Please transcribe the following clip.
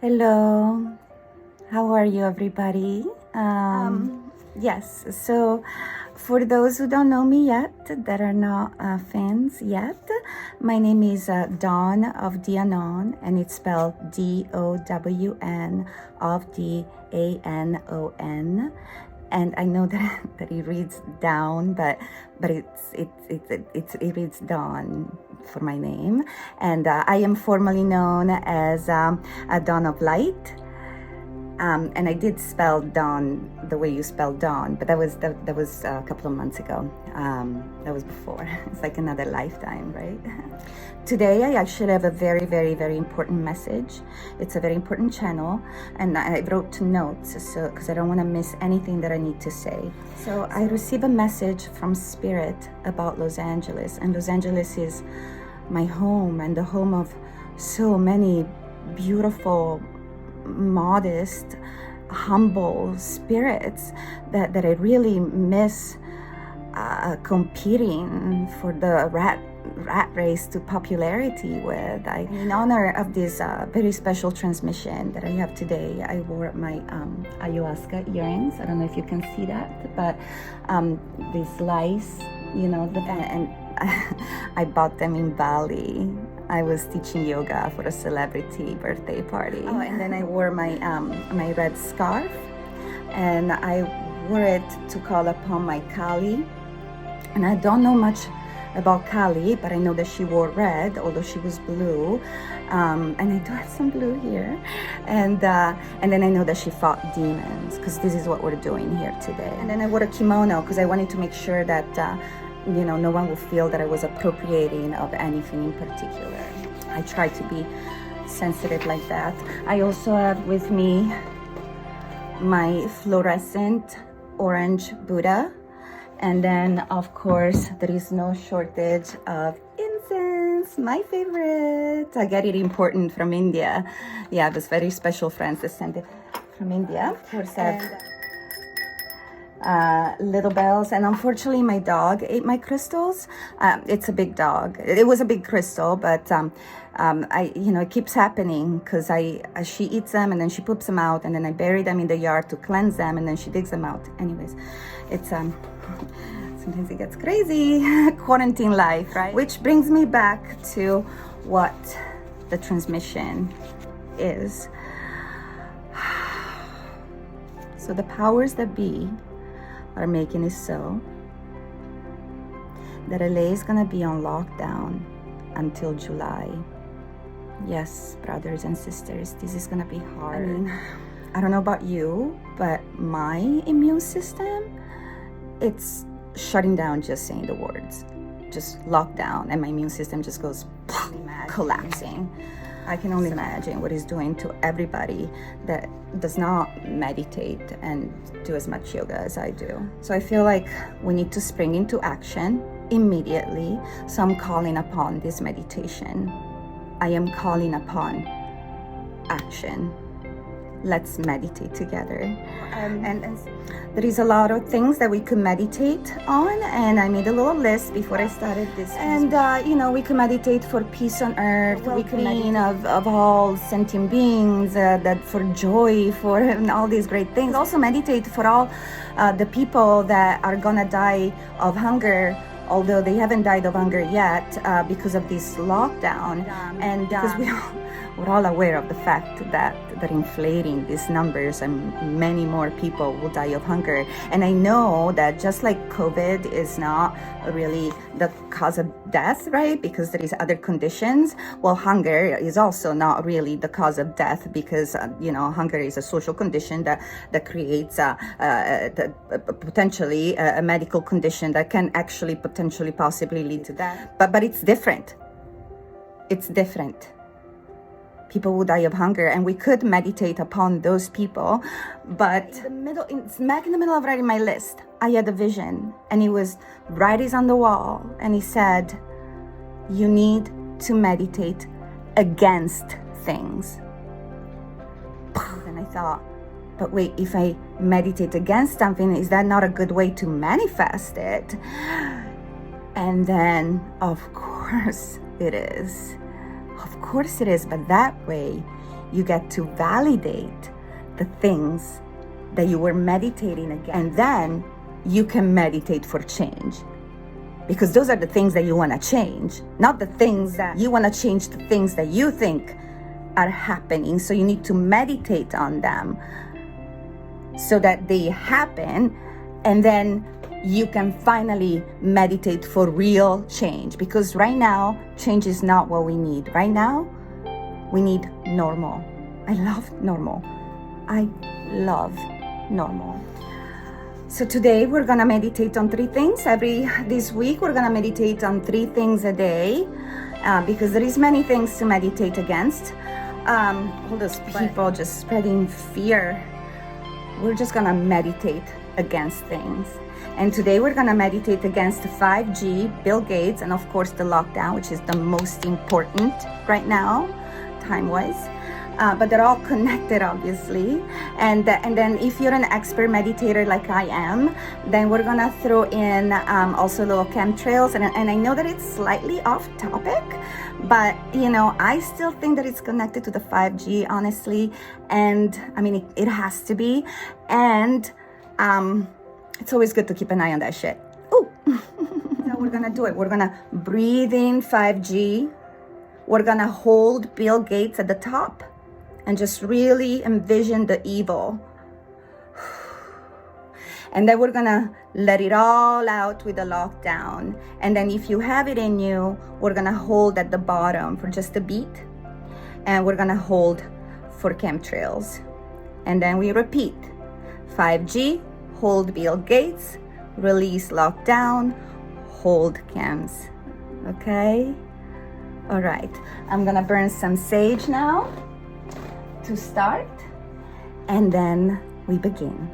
Hello, how are you, everybody? Yes, so for those who don't know me yet, that are not fans yet, my name is Dawn of the Anon, and it's spelled Down of the Anon. And I know that it reads down, but it reads Dawn for my name. And I am formally known as a Dawn of Light. And I did spell dawn the way you spell dawn, but that was a couple of months ago. That was before. It's like another lifetime, right? Today, I actually have a very, very, very important message. It's a very important channel, and I wrote notes because I don't want to miss anything that I need to say. So I received a message from Spirit about Los Angeles, and Los Angeles is my home and the home of so many beautiful, modest, humble spirits that I really miss competing for the rat race to popularity with. In honor of this very special transmission that I have today, I wore my ayahuasca earrings. I don't know if you can see that, but these lice, and I bought them in Bali. I was teaching yoga for a celebrity birthday party. Oh, and then I wore my my red scarf, and I wore it to call upon my Kali. And I don't know much about Kali, but I know that she wore red, although she was blue. And I do have some blue here. And then I know that she fought demons, because this is what we're doing here today. And then I wore a kimono because I wanted to make sure that no one will feel that I was appropriating of anything in particular. I try to be sensitive like that. I also have with me my fluorescent orange Buddha. And then, of course, there is no shortage of incense, my favorite. I get it imported from India. Yeah, those very special friends that sent it from India. Of course, little bells, and unfortunately my dog ate my crystals. It's a big dog. It was a big crystal, but it keeps happening because she eats them and then she poops them out, and then I bury them in the yard to cleanse them, and then she digs them out. Anyways, it's sometimes it gets crazy. Quarantine life, right? Which brings me back to what the transmission is. So the powers that be are making it so that LA is gonna be on lockdown until July. Yes, brothers and sisters, this is gonna be hard. I don't know about you, but my immune system, it's shutting down just saying the words. Just lockdown, and my immune system just goes collapsing. I can only imagine what it's doing to everybody that does not meditate and do as much yoga as I do. So I feel like we need to spring into action immediately. So I'm calling upon this meditation. I am calling upon action. Let's meditate together. And there is a lot of things that we could meditate on, and I made a little list before I started this. And we could meditate for peace on earth, we could meditate of all sentient beings, that for joy, for and all these great things. Also meditate for all the people that are gonna die of hunger, although they haven't died of hunger yet because of this lockdown, and because we're all aware of the fact that they're inflating these numbers and many more people will die of hunger. And I know that just like COVID is not really the cause of death, right? Because there is other conditions. Well, hunger is also not really the cause of death, because hunger is a social condition that creates potentially a medical condition that can actually potentially possibly lead to death. But it's different. It's different. People will die of hunger, and we could meditate upon those people. But smack in the middle of writing my list, I had a vision, and it was right on the wall, and he said, you need to meditate against things. And I thought, but wait, if I meditate against something, is that not a good way to manifest it? And then, of course it is. Of course it is, but that way you get to validate the things that you were meditating against. And then you can meditate for change. Because those are the things that you want to change, not the things that you want to change, the things that you think are happening. So you need to meditate on them so that they happen, and then you can finally meditate for real change. Because right now, change is not what we need. Right now, we need normal. I love normal. I love normal. So today we're gonna meditate on 3 things. This week we're gonna meditate on 3 things a day, because there is many things to meditate against. All those people just spreading fear. We're just gonna meditate against things. And today we're gonna meditate against 5G, Bill Gates, and of course the lockdown, which is the most important right now, time-wise. But they're all connected, obviously. And then if you're an expert meditator like I am, then we're gonna throw in also little chemtrails. And I know that it's slightly off topic, but I still think that it's connected to the 5G, honestly. And I mean, it has to be. And it's always good to keep an eye on that shit. Ooh. So we're gonna do it. We're gonna breathe in 5G. We're gonna hold Bill Gates at the top and just really envision the evil. And then we're gonna let it all out with the lockdown. And then if you have it in you, we're gonna hold at the bottom for just a beat. And we're gonna hold for chemtrails. And then we repeat. 5G, hold Bill Gates, release lockdown, hold chems. Okay? All right, I'm gonna burn some sage now to start, and then we begin.